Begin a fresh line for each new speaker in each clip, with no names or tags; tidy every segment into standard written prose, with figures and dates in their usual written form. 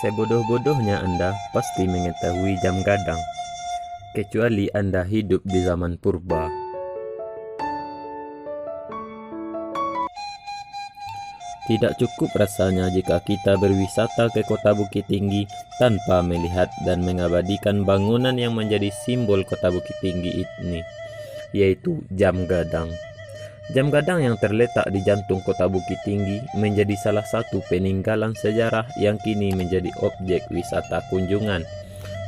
Sebodoh-bodohnya Anda pasti mengetahui jam gadang, kecuali Anda hidup di zaman purba. Tidak cukup rasanya jika kita berwisata ke kota Bukit Tinggi tanpa melihat dan mengabadikan bangunan yang menjadi simbol kota Bukit Tinggi ini, yaitu jam gadang. Jam gadang yang terletak di jantung kota Bukit Tinggi menjadi salah satu peninggalan sejarah yang kini menjadi objek wisata kunjungan.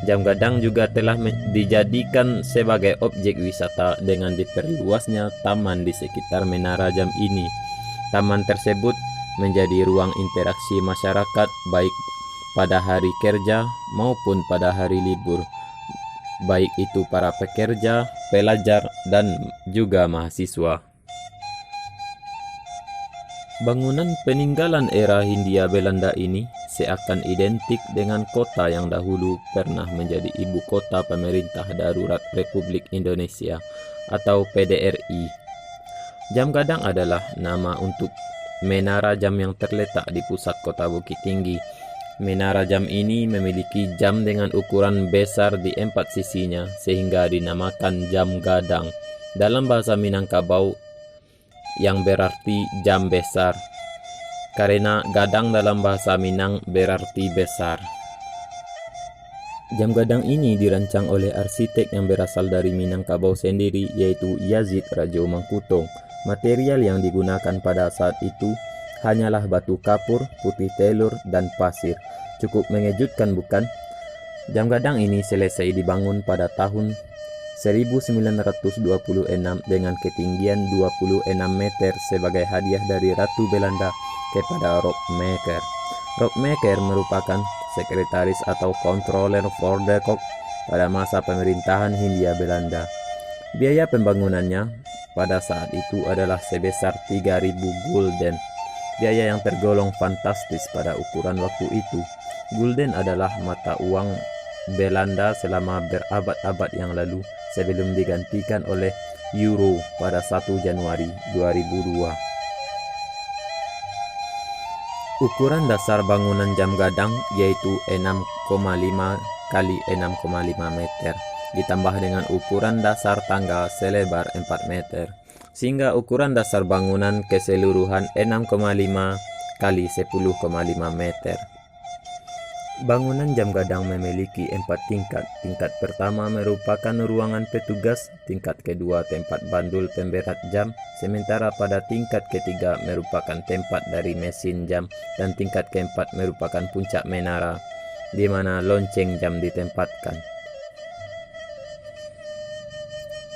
Jam gadang juga telah dijadikan sebagai objek wisata dengan diperluasnya taman di sekitar menara jam ini. Taman tersebut menjadi ruang interaksi masyarakat baik pada hari kerja maupun pada hari libur, baik itu para pekerja, pelajar, dan juga mahasiswa. Bangunan peninggalan era Hindia Belanda ini seakan identik dengan kota yang dahulu pernah menjadi ibu kota pemerintah darurat Republik Indonesia atau PDRI. Jam gadang adalah nama untuk menara jam yang terletak di pusat kota Bukit Tinggi. Menara jam ini memiliki jam dengan ukuran besar di 4 sisinya sehingga dinamakan jam gadang dalam bahasa Minangkabau, yang berarti jam besar, karena gadang dalam bahasa Minang berarti besar. Jam gadang ini dirancang oleh arsitek yang berasal dari Minangkabau sendiri, yaitu Yazid Rajo Mangkutong. Material yang digunakan pada saat itu hanyalah batu kapur, putih telur, dan pasir. Cukup mengejutkan, bukan? Jam gadang ini selesai dibangun pada tahun 1926 dengan ketinggian 26 meter sebagai hadiah dari Ratu Belanda kepada Rockmaker. Rockmaker merupakan sekretaris atau controller for the Kok pada masa pemerintahan Hindia Belanda. Biaya pembangunannya pada saat itu adalah sebesar 3.000 gulden. Biaya yang tergolong fantastis pada ukuran waktu itu. Gulden adalah mata uang Belanda selama berabad-abad yang lalu sebelum digantikan oleh euro pada 1 Januari 2002. Ukuran dasar bangunan jam gadang yaitu 6,5 kali 6,5 meter ditambah dengan ukuran dasar tangga selebar 4 meter sehingga ukuran dasar bangunan keseluruhan 6,5 kali 10,5 meter. Bangunan jam gadang memiliki 4 tingkat. Tingkat pertama merupakan ruangan petugas, tingkat kedua tempat bandul pemberat jam, sementara pada tingkat ketiga merupakan tempat dari mesin jam, dan tingkat keempat merupakan puncak menara, di mana lonceng jam ditempatkan.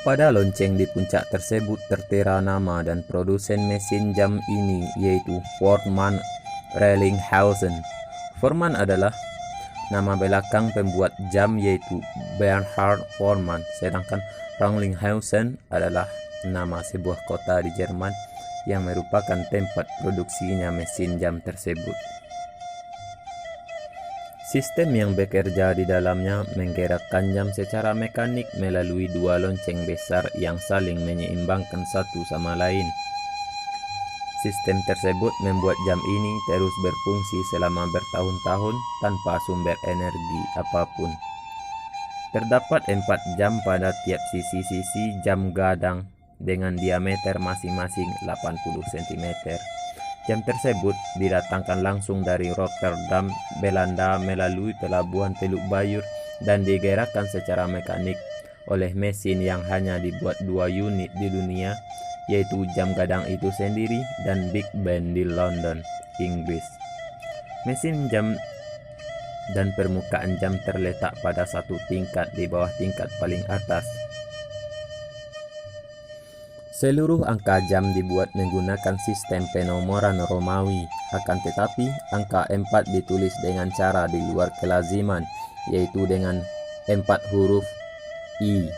Pada lonceng di puncak tersebut tertera nama dan produsen mesin jam ini, yaitu Forman Rellinghausen. Forman adalah nama belakang pembuat jam, yaitu Bernhard Forman, sedangkan Rellinghausen adalah nama sebuah kota di Jerman yang merupakan tempat produksinya mesin jam tersebut. Sistem yang bekerja di dalamnya menggerakkan jam secara mekanik melalui 2 lonceng besar yang saling menyeimbangkan satu sama lain. Sistem tersebut membuat jam ini terus berfungsi selama bertahun-tahun tanpa sumber energi apapun. Terdapat 4 jam pada tiap sisi-sisi jam gadang dengan diameter masing-masing 80 cm. Jam tersebut didatangkan langsung dari Rotterdam, Belanda melalui pelabuhan Teluk Bayur dan digerakkan secara mekanik oleh mesin yang hanya dibuat 2 unit di dunia, yaitu jam gadang itu sendiri dan Big Ben di London, Inggris. Mesin jam dan permukaan jam terletak pada satu tingkat di bawah tingkat paling atas. Seluruh angka jam dibuat menggunakan sistem penomoran Romawi, akan tetapi angka 4 ditulis dengan cara di luar kelaziman, yaitu dengan 4 huruf I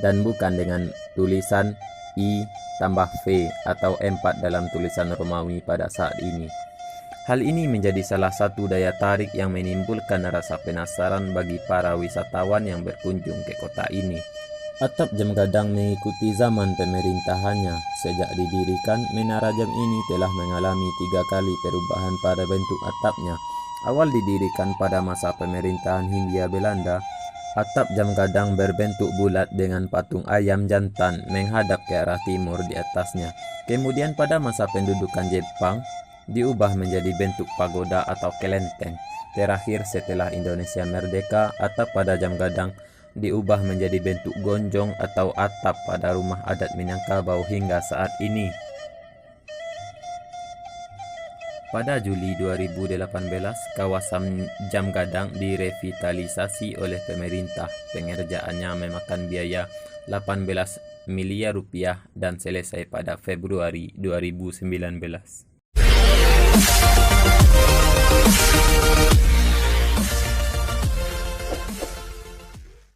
dan bukan dengan tulisan I tambah V atau 4 dalam tulisan Romawi pada saat ini. Hal ini menjadi salah satu daya tarik yang menimbulkan rasa penasaran bagi para wisatawan yang berkunjung ke kota ini. Atap jam gadang mengikuti zaman pemerintahannya. Sejak didirikan, menara jam ini telah mengalami 3 kali perubahan pada bentuk atapnya. Awal didirikan pada masa pemerintahan Hindia Belanda, atap jam gadang berbentuk bulat dengan patung ayam jantan menghadap ke arah timur di atasnya. Kemudian pada masa pendudukan Jepang, diubah menjadi bentuk pagoda atau kelenteng. Terakhir setelah Indonesia merdeka, atap pada jam gadang diubah menjadi bentuk gonjong atau atap pada rumah adat Minangkabau hingga saat ini. Pada Juli 2018, kawasan Jam Gadang direvitalisasi oleh pemerintah. Pengerjaannya memakan biaya 18 miliar rupiah dan selesai pada Februari 2019.